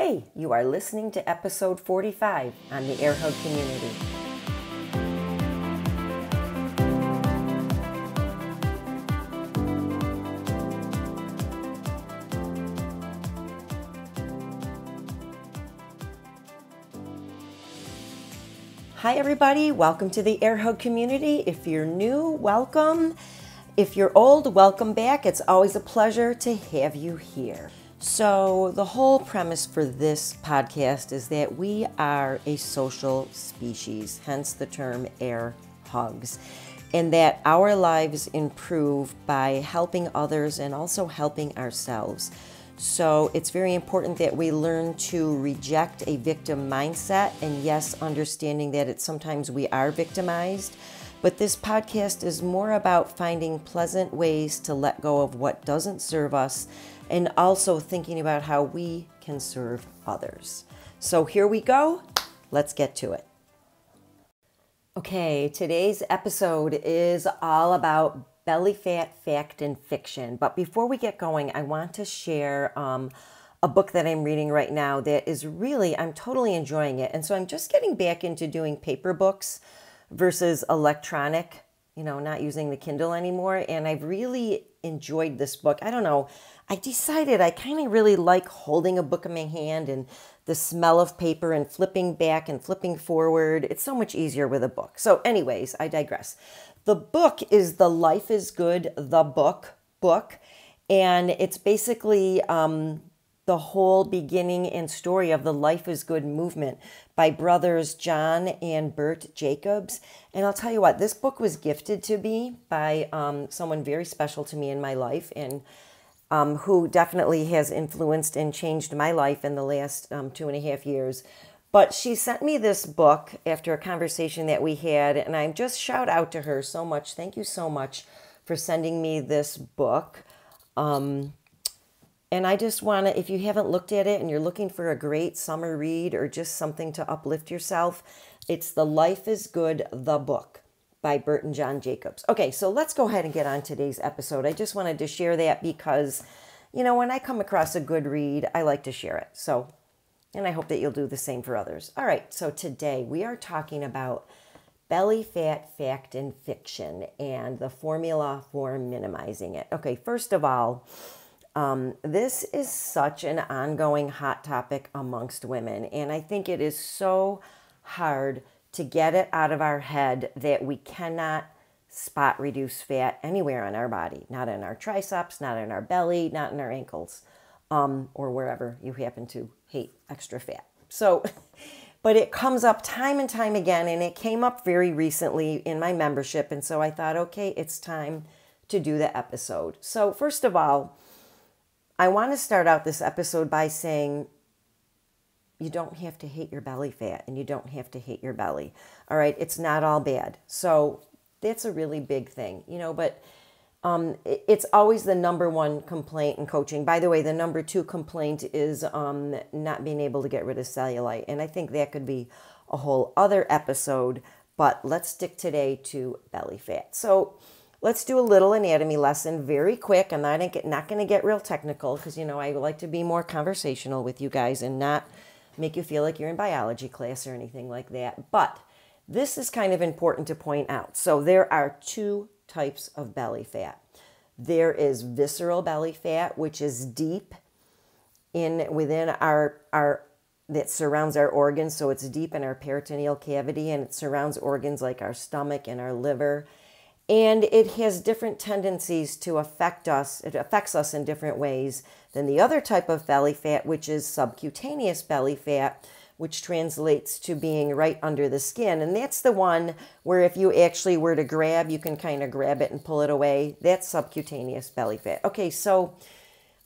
Hey, you are listening to episode 45 on the Air Hug Community. Hi everybody, welcome to the Air Hug Community. If you're new, welcome. If you're old, welcome back. It's always a pleasure to have you here. So the whole premise for this podcast is that we are a social species, hence the term air hugs, and that our lives improve by helping others and also helping ourselves. So it's very important that we learn to reject a victim mindset, and yes, understanding that sometimes we are victimized. But this podcast is more about finding pleasant ways to let go of what doesn't serve us and also thinking about how we can serve others. So here we go. Let's get to it. Okay, today's episode is all about belly fat, fact, and fiction. But before we get going, I want to share a book that I'm reading right now that is really, I'm totally enjoying it. And so I'm just getting back into doing paper books versus electronic, not using the Kindle anymore. And I've really enjoyed this book. I don't know. I decided I kind of really like holding a book in my hand and the smell of paper and flipping back and flipping forward. It's so much easier with a book. So anyways, I digress. The book is The Life is Good, the book. And it's basically the whole beginning and story of the Life is Good movement by brothers John and Bert Jacobs. And I'll tell you what, this book was gifted to me by someone very special to me in my life, and who definitely has influenced and changed my life in the last 2.5 years. But she sent me this book after a conversation that we had, and I just shout out to her so much. Thank you so much for sending me this book. And I just want to, if you haven't looked at it and you're looking for a great summer read or just something to uplift yourself, it's The Life is Good, the book by Bert and John Jacobs. Okay, so let's go ahead and get on today's episode. I just wanted to share that because, when I come across a good read, I like to share it. And I hope that you'll do the same for others. All right, so today we are talking about belly fat, fact, and fiction and the formula for minimizing it. Okay, first of all, this is such an ongoing hot topic amongst women, and I think it is so hard to get it out of our head that we cannot spot reduce fat anywhere on our body, not in our triceps, not in our belly, not in our ankles, or wherever you happen to hate extra fat. So, but it comes up time and time again, and it came up very recently in my membership, and so I thought, okay, it's time to do the episode. So first of all, I want to start out this episode by saying you don't have to hate your belly fat and you don't have to hate your belly. All right, it's not all bad. So that's a really big thing, but it's always the number one complaint in coaching. By the way, the number 2 complaint is not being able to get rid of cellulite. And I think that could be a whole other episode, but let's stick today to belly fat. So let's do a little anatomy lesson very quick. I'm not going to get real technical because, I like to be more conversational with you guys and not make you feel like you're in biology class or anything like that. But this is kind of important to point out. So there are 2 types of belly fat. There is visceral belly fat, which is deep within our that surrounds our organs. So it's deep in our peritoneal cavity, and it surrounds organs like our stomach and our liver. And it has different tendencies to affect us. It affects us in different ways than the other type of belly fat, which is subcutaneous belly fat, which translates to being right under the skin. And that's the one where if you actually were to grab, you can kind of grab it and pull it away. That's subcutaneous belly fat. Okay, so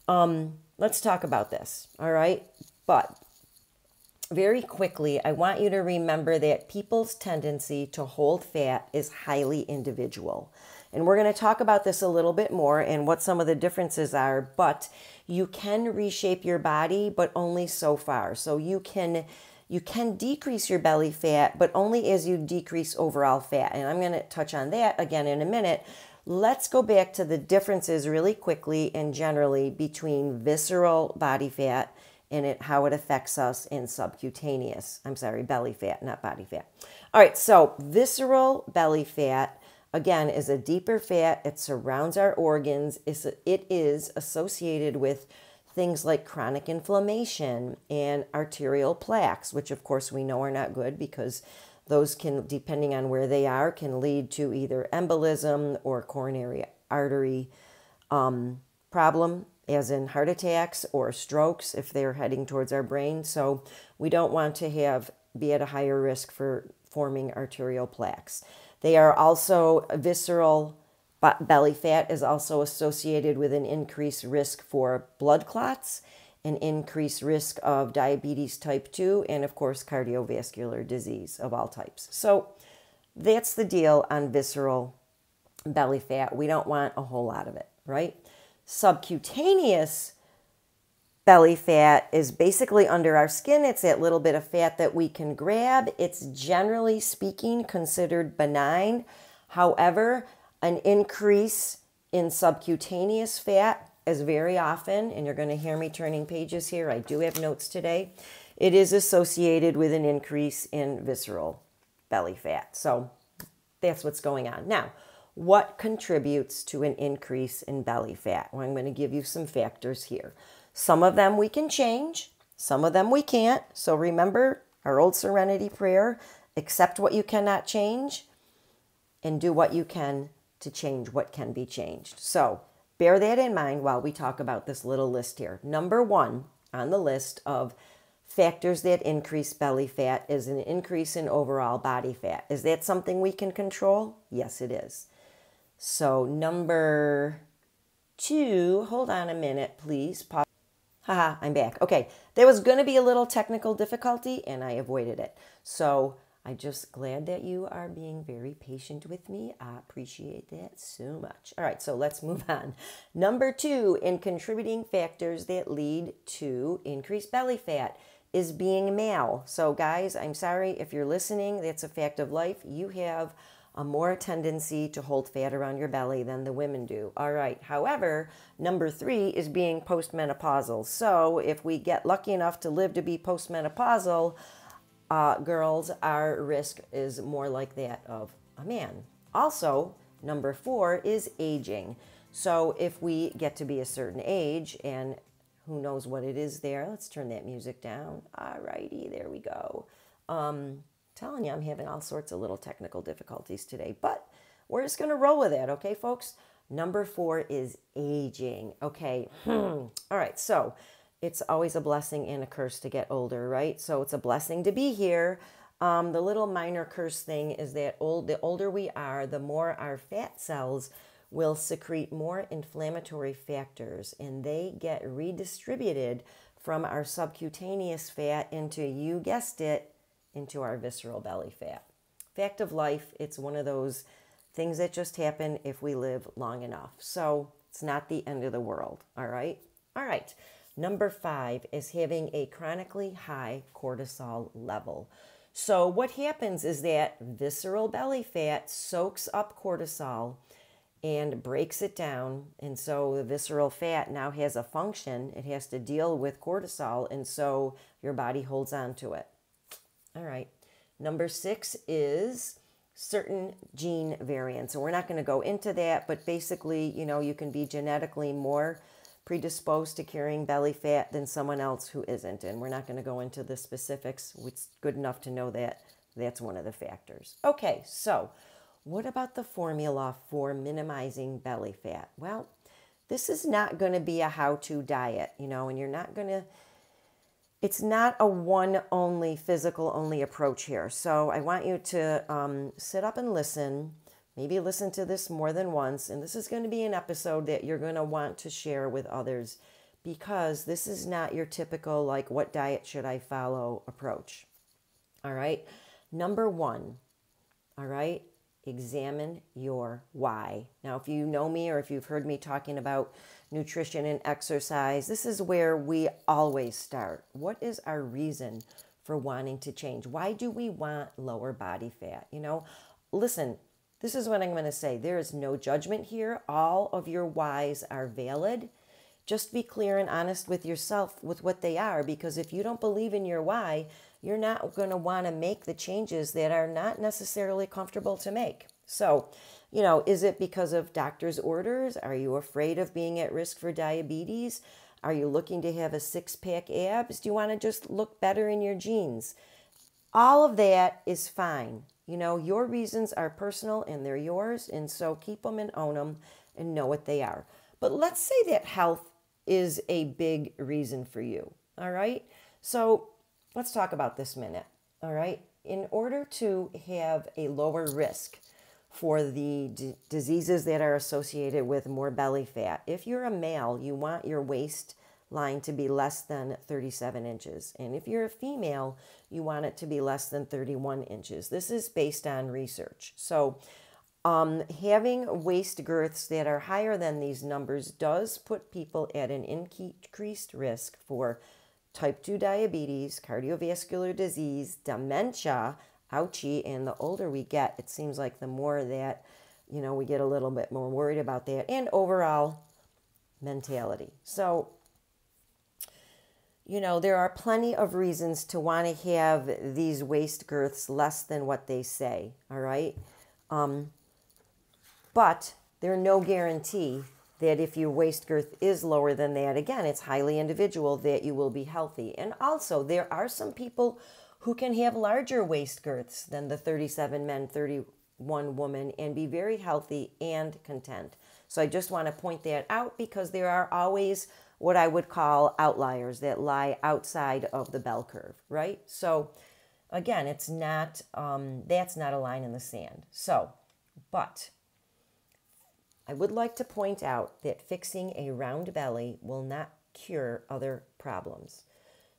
let's talk about this, all right? But very quickly, I want you to remember that people's tendency to hold fat is highly individual. And we're going to talk about this a little bit more and what some of the differences are, but you can reshape your body, but only so far. So you can decrease your belly fat, but only as you decrease overall fat. And I'm going to touch on that again in a minute. Let's go back to the differences really quickly and generally between visceral body fat and how it affects us in belly fat, not body fat. All right, so visceral belly fat, again, is a deeper fat. It surrounds our organs. It is associated with things like chronic inflammation and arterial plaques, which of course we know are not good because those can, depending on where they are, can lead to either embolism or coronary artery problem, as in heart attacks or strokes if they're heading towards our brain. So we don't want to be at a higher risk for forming arterial plaques. They are also visceral belly fat is also associated with an increased risk for blood clots, an increased risk of diabetes type 2, and of course cardiovascular disease of all types. So that's the deal on visceral belly fat. We don't want a whole lot of it, right? Subcutaneous belly fat is basically under our skin. It's that little bit of fat that we can grab. It's generally speaking considered benign. However, an increase in subcutaneous fat is very often, and you're going to hear me turning pages here. I do have notes today. It is associated with an increase in visceral belly fat. So that's what's going on. Now, what contributes to an increase in belly fat? Well, I'm going to give you some factors here. Some of them we can change. Some of them we can't. So remember our old serenity prayer, accept what you cannot change and do what you can to change what can be changed. So bear that in mind while we talk about this little list here. Number one on the list of factors that increase belly fat is an increase in overall body fat. Is that something we can control? Yes, it is. So number two, hold on a minute, please. Pause. Haha, I'm back. Okay, there was going to be a little technical difficulty and I avoided it. So I'm just glad that you are being very patient with me. I appreciate that so much. All right, so let's move on. Number two in contributing factors that lead to increased belly fat is being male. So guys, I'm sorry if you're listening, that's a fact of life. You have a more tendency to hold fat around your belly than the women do. All right. However, number three is being postmenopausal. So if we get lucky enough to live to be postmenopausal, girls, our risk is more like that of a man. Also, number four is aging. So if we get to be a certain age, and who knows what it is there, let's turn that music down. All righty, there we go. Telling you, I'm having all sorts of little technical difficulties today, but we're just going to roll with that, okay, folks? Number four is aging, okay? All right, so it's always a blessing and a curse to get older, right? So it's a blessing to be here. The little minor curse thing is that the older we are, the more our fat cells will secrete more inflammatory factors, and they get redistributed from our subcutaneous fat into, you guessed it, into our visceral belly fat. Fact of life, it's one of those things that just happen if we live long enough. So it's not the end of the world, all right? All right, number five is having a chronically high cortisol level. So what happens is that visceral belly fat soaks up cortisol and breaks it down. And so the visceral fat now has a function. It has to deal with cortisol, and so your body holds on to it. All right. Number six is certain gene variants. And we're not going to go into that, but basically, you know, you can be genetically more predisposed to carrying belly fat than someone else who isn't. And we're not going to go into the specifics. It's good enough to know that that's one of the factors. Okay, so what about the formula for minimizing belly fat? Well, this is not going to be a how-to diet, you know, and you're not going to, it's not a one-only, physical-only approach here. So I want you to sit up and listen, maybe listen to this more than once. And this is going to be an episode that you're going to want to share with others because this is not your typical, like, what diet should I follow approach. All right. Number one, all right, examine your why. Now, if you know me or if you've heard me talking about nutrition and exercise, this is where we always start. What is our reason for wanting to change? Why do we want lower body fat? You know, listen, this is what I'm going to say. There is no judgment here. All of your whys are valid. Just be clear and honest with yourself with what they are, because if you don't believe in your why, you're not going to want to make the changes that are not necessarily comfortable to make. So, is it because of doctor's orders? Are you afraid of being at risk for diabetes? Are you looking to have a six-pack abs? Do you want to just look better in your jeans? All of that is fine. Your reasons are personal and they're yours, and so keep them and own them and know what they are. But let's say that health is a big reason for you, all right? So let's talk about this minute, all right? In order to have a lower risk for the diseases that are associated with more belly fat, if you're a male, you want your waistline to be less than 37 inches. And if you're a female, you want it to be less than 31 inches. This is based on research. So having waist girths that are higher than these numbers does put people at an increased risk for type 2 diabetes, cardiovascular disease, dementia, ouchie, and the older we get, it seems like the more that, we get a little bit more worried about that, and overall mentality. So, there are plenty of reasons to want to have these waist girths less than what they say, all right? But there's no guarantee that if your waist girth is lower than that, again, it's highly individual, that you will be healthy. And also, there are some people who can have larger waist girths than the 37 men, 31 woman, and be very healthy and content. So I just want to point that out, because there are always what I would call outliers that lie outside of the bell curve, right? So again, it's not, that's not a line in the sand. But I would like to point out that fixing a round belly will not cure other problems.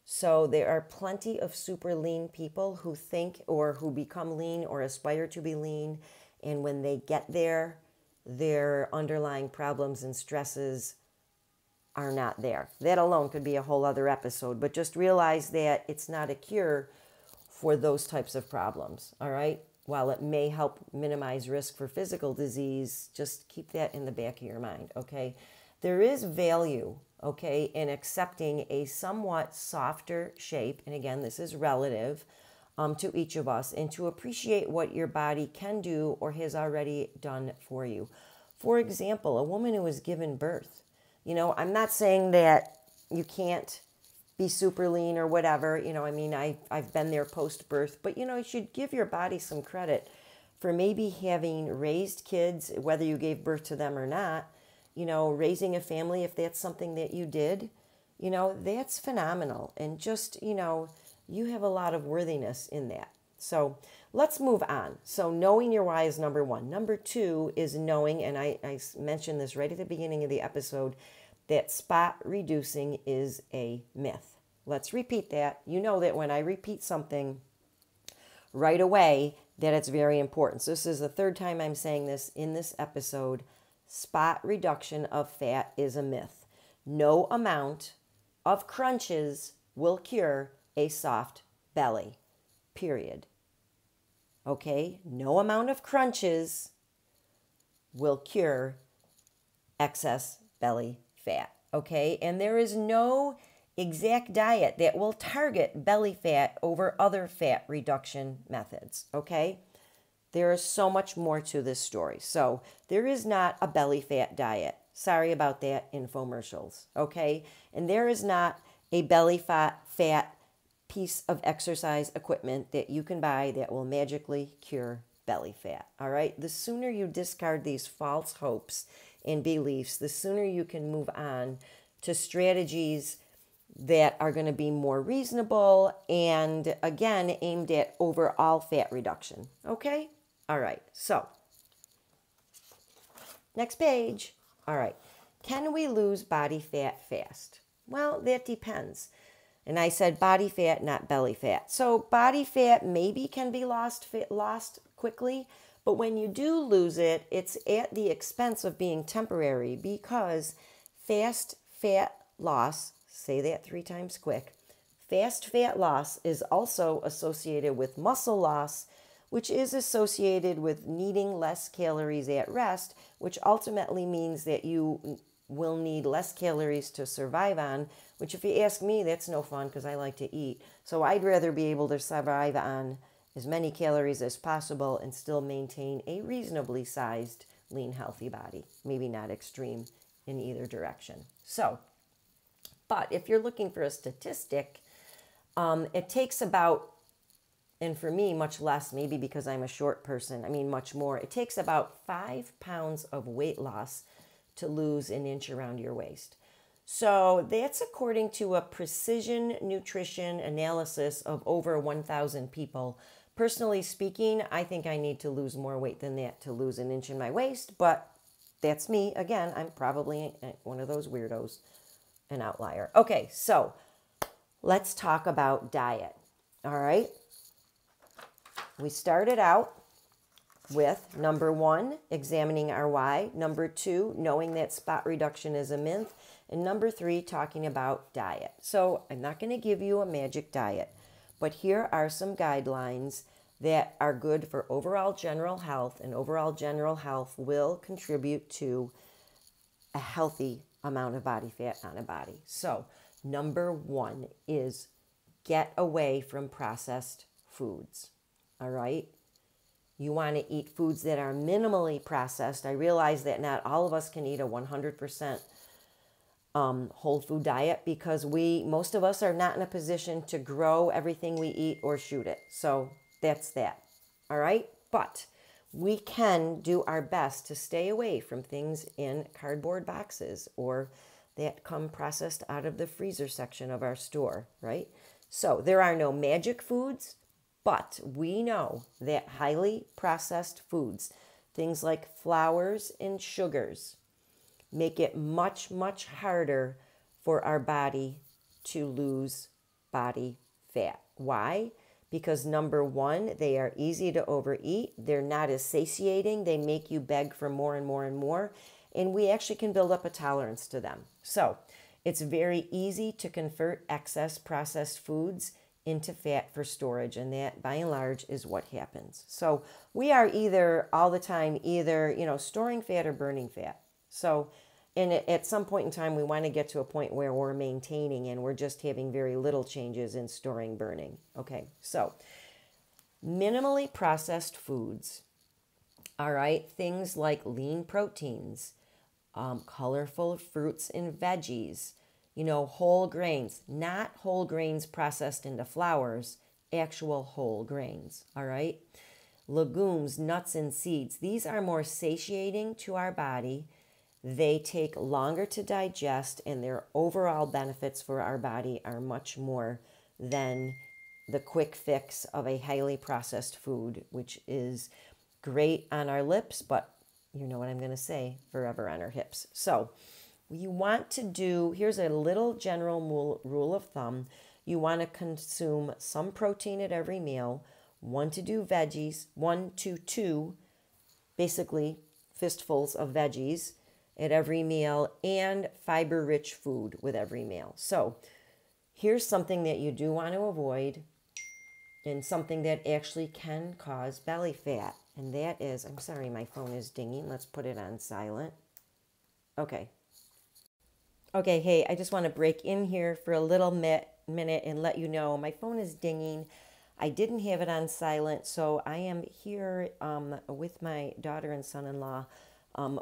So there are plenty of super lean people who think or who become lean or aspire to be lean, and when they get there, their underlying problems and stresses are not there. That alone could be a whole other episode, but just realize that it's not a cure for those types of problems, all right? While it may help minimize risk for physical disease, just keep that in the back of your mind, okay? There is value, okay, in accepting a somewhat softer shape, and again, this is relative to each of us, and to appreciate what your body can do or has already done for you. For example, a woman who has given birth, I'm not saying that you can't be super lean or whatever, I've been there post-birth, but, you should give your body some credit for maybe having raised kids, whether you gave birth to them or not, raising a family, if that's something that you did, that's phenomenal. And just, you have a lot of worthiness in that. So let's move on. So knowing your why is number one. Number two is knowing, and I mentioned this right at the beginning of the episode, that spot reducing is a myth. Let's repeat that. You know that when I repeat something right away, that it's very important. So this is the third time I'm saying this in this episode. Spot reduction of fat is a myth. No amount of crunches will cure a soft belly, period. Okay? No amount of crunches will cure excess belly fat, okay? And there is no exact diet that will target belly fat over other fat reduction methods, okay? There is so much more to this story. So there is not a belly fat diet. Sorry about that, infomercials, okay? And there is not a belly fat piece of exercise equipment that you can buy that will magically cure belly fat, all right? The sooner you discard these false hopes and beliefs, the sooner you can move on to strategies that are going to be more reasonable and, again, aimed at overall fat reduction, okay? All right, so next page. All right, can we lose body fat fast? Well, that depends. And I said body fat, not belly fat. So body fat maybe can be lost quickly, but when you do lose it, it's at the expense of being temporary, because fast fat loss, say that 3 times quick, fast fat loss is also associated with muscle loss, which is associated with needing less calories at rest, which ultimately means that you will need less calories to survive on, which if you ask me, that's no fun because I like to eat. So I'd rather be able to survive on as many calories as possible and still maintain a reasonably sized, lean, healthy body. Maybe not extreme in either direction. So, but if you're looking for a statistic, it takes about, and for me, much less, maybe because I'm a short person, I mean, much more. It takes about 5 pounds of weight loss to lose an inch around your waist. So that's according to a precision nutrition analysis of over 1,000 people. Personally speaking, I think I need to lose more weight than that to lose an inch in my waist, but that's me. Again, I'm probably one of those weirdos, an outlier. Okay, so let's talk about diet. All right. We started out with number 1, examining our why. Number 2, knowing that spot reduction is a myth. And number 3, talking about diet. So I'm not going to give you a magic diet, but here are some guidelines that are good for overall general health, and overall general health will contribute to a healthy amount of body fat on a body. So number 1 is get away from processed foods. All right. You want to eat foods that are minimally processed. I realize that not all of us can eat a 100% whole food diet because most of us are not in a position to grow everything we eat or shoot it. So that's that. All right. But we can do our best to stay away from things in cardboard boxes or that come processed out of the freezer section of our store. Right. So there are no magic foods. But we know that highly processed foods, things like flours and sugars, make it much, much harder for our body to lose body fat. Why? Because number 1, they are easy to overeat. They're not as satiating. They make you beg for more and more and more. And we actually can build up a tolerance to them. So it's very easy to convert excess processed foods into fat for storage, and that by and large is what happens. So we are either all the time storing fat or burning fat. So at some point in time we want to get to a point where we're maintaining and we're just having very little changes in storing, burning. Okay, so minimally processed foods, all right, things like lean proteins, colorful fruits and veggies, whole grains, not whole grains processed into flours, actual whole grains, all right? Legumes, nuts, and seeds. These are more satiating to our body. They take longer to digest, and their overall benefits for our body are much more than the quick fix of a highly processed food, which is great on our lips, but you know what I'm going to say, forever on our hips. So you want to do, here's a little general rule of thumb. You want to consume some protein at every meal, 1 to 2 veggies, 1 to 2, basically fistfuls of veggies at every meal, and fiber-rich food with every meal. So here's something that you do want to avoid and something that actually can cause belly fat. And that is, I'm sorry, my phone is dinging. Let's put it on silent. Okay. Okay, hey, I just want to break in here for a little minute and let you know my phone is dinging. I didn't have it on silent, so I am here with my daughter and son-in-law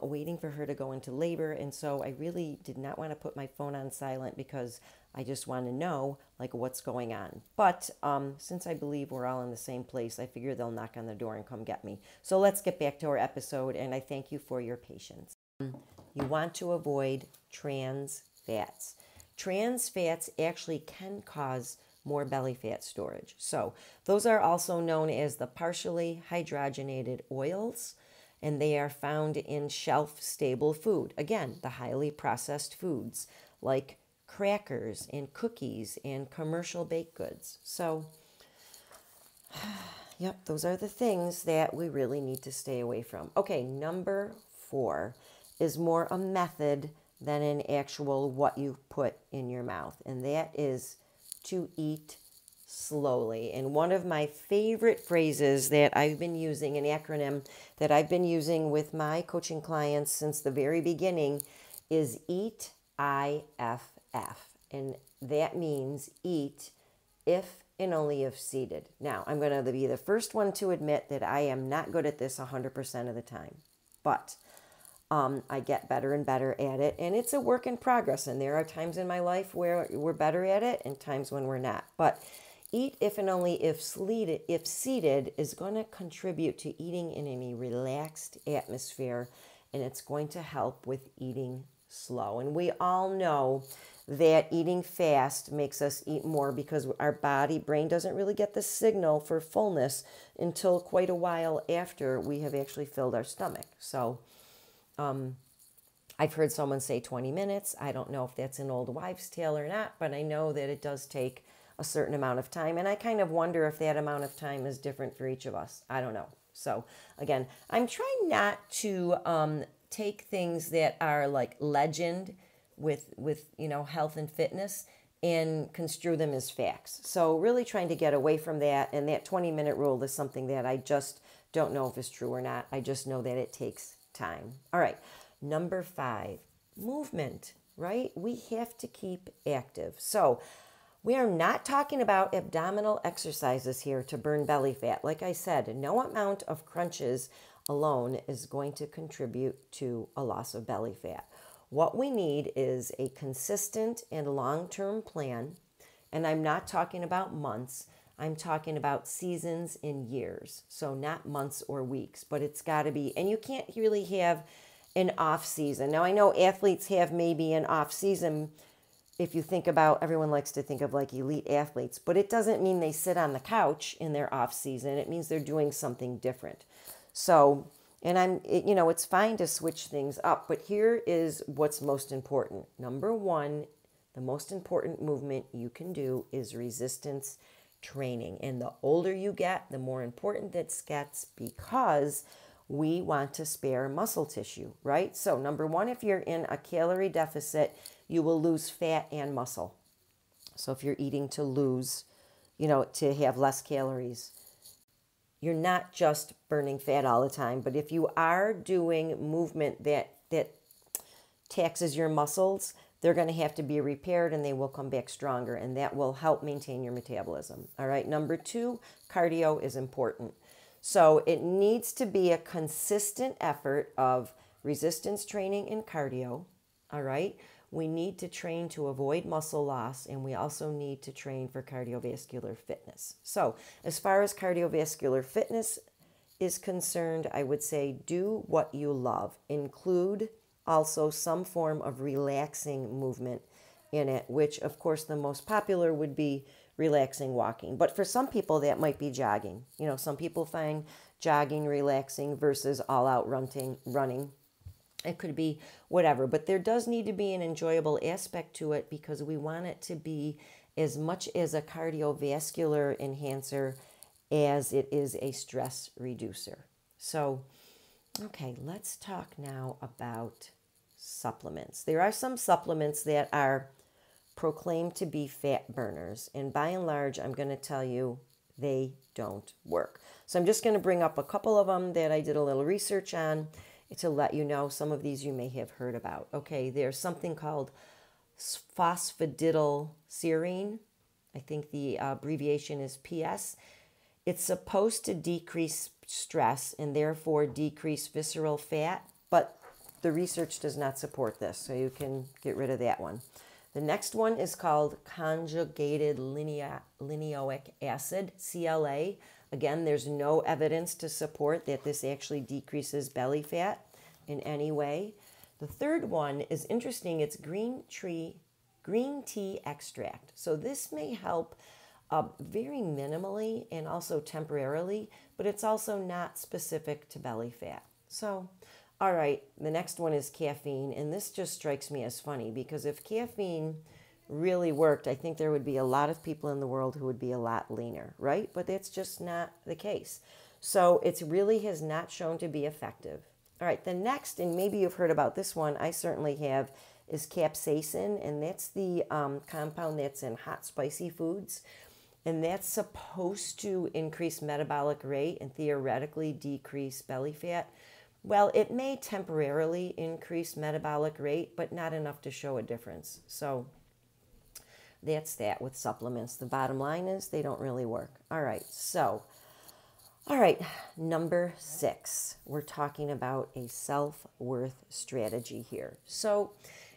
waiting for her to go into labor, and so I really did not want to put my phone on silent because I just want to know what's going on. But since I believe we're all in the same place, I figure they'll knock on the door and come get me. So let's get back to our episode, and I thank you for your patience. You want to avoid trans fats. Trans fats actually can cause more belly fat storage. So those are also known as the partially hydrogenated oils, and they are found in shelf-stable food. Again, the highly processed foods like crackers and cookies and commercial baked goods. So, yep, those are the things that we really need to stay away from. Okay, number 4 is more a method than an actual what you put in your mouth, and that is to eat slowly. And one of my favorite phrases that I've been using, an acronym that I've been using with my coaching clients since the very beginning, is eat IFF. And that means eat if and only if seated. Now, I'm going to be the first one to admit that I am not good at this 100% of the time. But I get better and better at it, and it's a work in progress. And there are times in my life where we're better at it and times when we're not. But eat if and only if seated is going to contribute to eating in a relaxed atmosphere, and it's going to help with eating slow. And we all know that eating fast makes us eat more because our brain doesn't really get the signal for fullness until quite a while after we have actually filled our stomach. So I've heard someone say 20 minutes. I don't know if that's an old wives' tale or not, but I know that it does take a certain amount of time. And I kind of wonder if that amount of time is different for each of us. I don't know. So again, I'm trying not to take things that are like legend with health and fitness and construe them as facts. So really trying to get away from that. And that 20-minute rule is something that I just don't know if it's true or not. I just know that it takes time. All right. Number 5, movement, right? We have to keep active. So we are not talking about abdominal exercises here to burn belly fat. Like I said, no amount of crunches alone is going to contribute to a loss of belly fat. What we need is a consistent and long-term plan. And I'm not talking about months. I'm talking about seasons and years. So not months or weeks, but it's got to be, and you can't really have an off season. Now I know athletes have maybe an off season. If you think about, everyone likes to think of like elite athletes, but it doesn't mean they sit on the couch in their off season. It means they're doing something different. So, and it's fine to switch things up, but here is what's most important. Number 1, the most important movement you can do is resistance training. And the older you get, the more important this gets because we want to spare muscle tissue, right? So number 1, if you're in a calorie deficit, you will lose fat and muscle. So if you're eating to lose, to have less calories, you're not just burning fat all the time. But if you are doing movement that taxes your muscles, they're going to have to be repaired and they will come back stronger, and that will help maintain your metabolism. All right. Number 2, cardio is important. So it needs to be a consistent effort of resistance training and cardio. All right. We need to train to avoid muscle loss, and we also need to train for cardiovascular fitness. So as far as cardiovascular fitness is concerned, I would say do what you love. Include also some form of relaxing movement in it, which of course the most popular would be relaxing walking. But for some people that might be jogging. Some people find jogging relaxing versus all out running. It could be whatever, but there does need to be an enjoyable aspect to it because we want it to be as much as a cardiovascular enhancer as it is a stress reducer. So, okay, let's talk now about supplements. There are some supplements that are proclaimed to be fat burners, and by and large, I'm going to tell you they don't work. So I'm just going to bring up a couple of them that I did a little research on to let you know. Some of these you may have heard about. Okay, there's something called phosphatidylserine. I think the abbreviation is PS. It's supposed to decrease stress and therefore decrease visceral fat, but the research does not support this, so you can get rid of that one. The next one is called conjugated linoleic acid, CLA. Again, there's no evidence to support that this actually decreases belly fat in any way. The third one is interesting. It's green tea extract. So this may help very minimally and also temporarily, but it's also not specific to belly fat. So, all right, the next one is caffeine, and this just strikes me as funny because if caffeine really worked, I think there would be a lot of people in the world who would be a lot leaner, right? But that's just not the case. So it really has not shown to be effective. All right, the next, and maybe you've heard about this one, I certainly have, is capsaicin, and that's the compound that's in hot, spicy foods. And that's supposed to increase metabolic rate and theoretically decrease belly fat. Well, it may temporarily increase metabolic rate, but not enough to show a difference. So that's that with supplements. The bottom line is they don't really work. All right, number 6, we're talking about a self-worth strategy here. So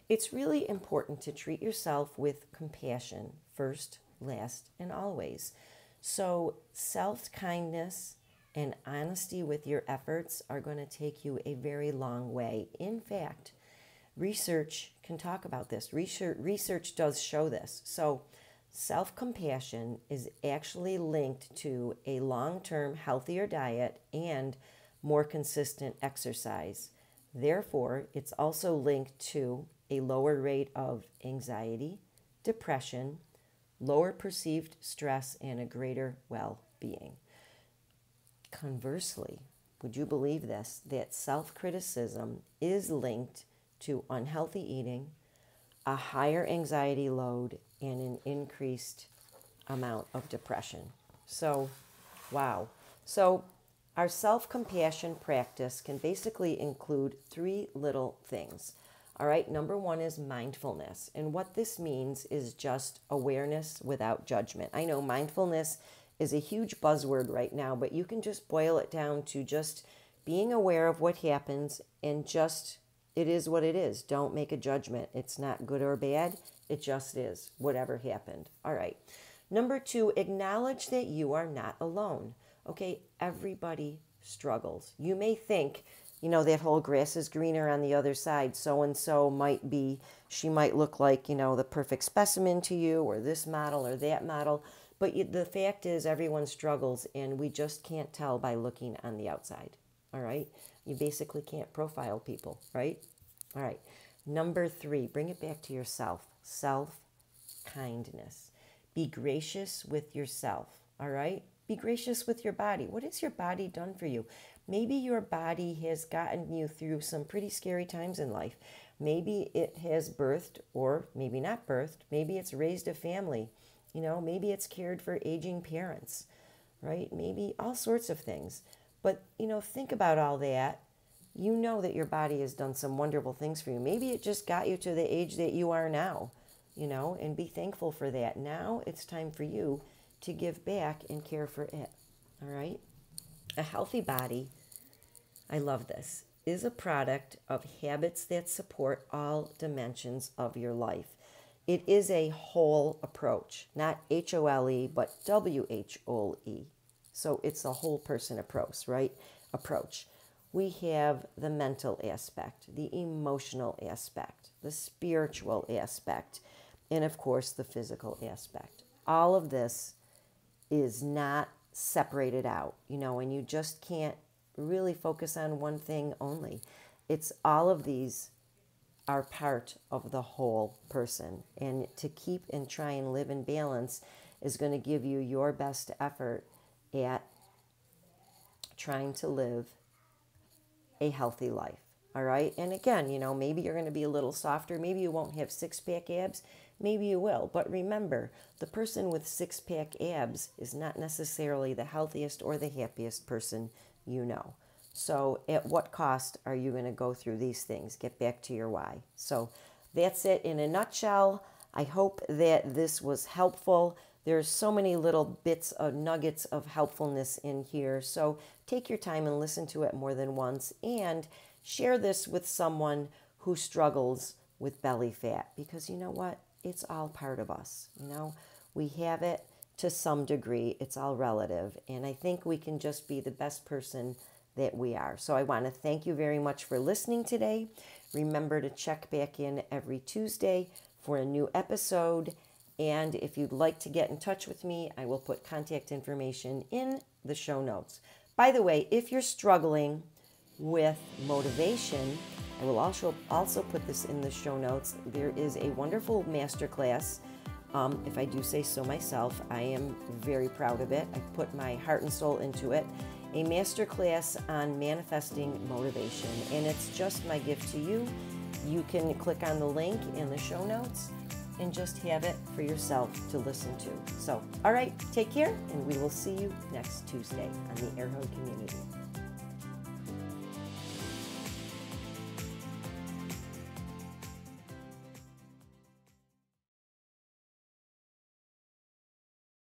it's really important to treat yourself with compassion first, last, and always. So self-kindness and honesty with your efforts are going to take you a very long way. In fact, research can talk about this. Research does show this. So self-compassion is actually linked to a long-term healthier diet and more consistent exercise. Therefore, it's also linked to a lower rate of anxiety, depression, lower perceived stress, and a greater well-being. Conversely, would you believe this, that self-criticism is linked to unhealthy eating, a higher anxiety load, and an increased amount of depression. So, wow. So, our self-compassion practice can basically include 3 little things. All right, number 1 is mindfulness. And what this means is just awareness without judgment. I know mindfulness is a huge buzzword right now, but you can just boil it down to just being aware of what happens and just, it is what it is. Don't make a judgment. It's not good or bad. It just is, whatever happened. All right. Number 2, acknowledge that you are not alone. Okay, everybody struggles. You may think, that whole grass is greener on the other side. So-and-so might be, she might look like, the perfect specimen to you, or this model or that model. But the fact is everyone struggles, and we just can't tell by looking on the outside. All right. You basically can't profile people, right? All right. Number 3, bring it back to yourself. Self-kindness. Be gracious with yourself, all right? Be gracious with your body. What has your body done for you? Maybe your body has gotten you through some pretty scary times in life. Maybe it has birthed, or maybe not birthed. Maybe it's raised a family. Maybe it's cared for aging parents, right? Maybe all sorts of things. But, think about all that. You know that your body has done some wonderful things for you. Maybe it just got you to the age that you are now, and be thankful for that. Now it's time for you to give back and care for it, all right? A healthy body, I love this, is a product of habits that support all dimensions of your life. It is a whole approach, not HOLE, but WHOLE. So it's a whole person approach, right? We have the mental aspect, the emotional aspect, the spiritual aspect, and of course the physical aspect. All of this is not separated out, and you just can't really focus on one thing only. It's all of these are part of the whole person, and to keep and try and live in balance is going to give you your best effort at trying to live a healthy life. All right. And again, maybe you're going to be a little softer. Maybe you won't have 6-pack abs. Maybe you will. But remember, the person with 6-pack abs is not necessarily the healthiest or the happiest person you know. So at what cost are you going to go through these things? Get back to your why. So that's it in a nutshell. I hope that this was helpful. There's so many little bits of nuggets of helpfulness in here. So take your time and listen to it more than once, and share this with someone who struggles with belly fat, because you know what? It's all part of us. We have it to some degree. It's all relative. And I think we can just be the best person that we are. So I want to thank you very much for listening today. Remember to check back in every Tuesday for a new episode. And if you'd like to get in touch with me, I will put contact information in the show notes. By the way, if you're struggling with motivation, I will also put this in the show notes. There is a wonderful masterclass. If I do say so myself, I am very proud of it. I put my heart and soul into it. A masterclass on manifesting motivation, and it's just my gift to you. You can click on the link in the show notes and just have it for yourself to listen to. So, all right, take care, and we will see you next Tuesday on the Airhode Community.